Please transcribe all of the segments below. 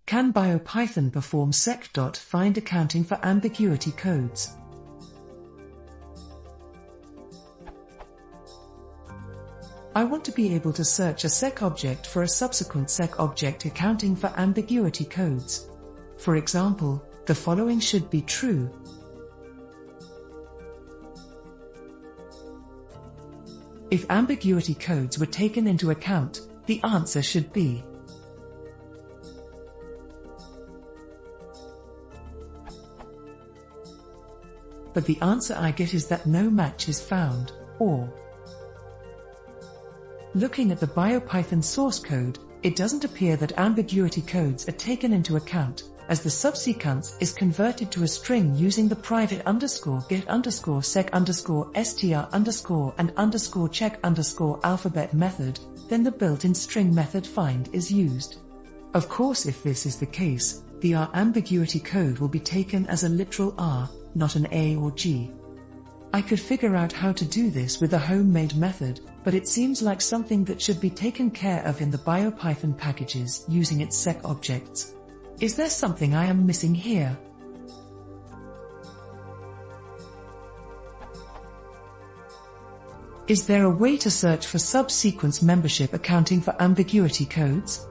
Can Biopython perform Seq.find accounting for ambiguity codes? I want to be able to search a Seq object for a subsequent Seq object accounting for ambiguity codes. For example, the following should be true. If ambiguity codes were taken into account, the answer should be. But the answer I get is that no match is found, or. Looking at the Biopython source code, it doesn't appear that ambiguity codes are taken into account, as the subsequence is converted to a string using the private _get_sec_str_and_check_alphabet method, then the built-in string method find is used. Of course, if this is the case, the R ambiguity code will be taken as a literal R, not an A or G. I could figure out how to do this with a homemade method, but it seems like something that should be taken care of in the Biopython packages using its Seq objects. Is there something I am missing here? Is there a way to search for subsequence membership accounting for ambiguity codes?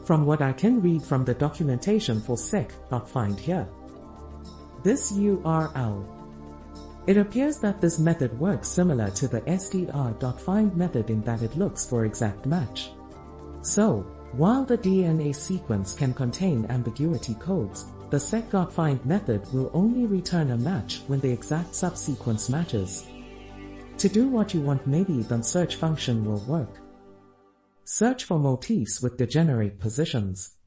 From what I can read from the documentation for Seq.find here, this URL, it appears that this method works similar to the str.find method in that it looks for exact match. So, while the DNA sequence can contain ambiguity codes, the Seq.find method will only return a match when the exact subsequence matches. To do what you want, maybe the search function will work. Search for motifs with degenerate positions.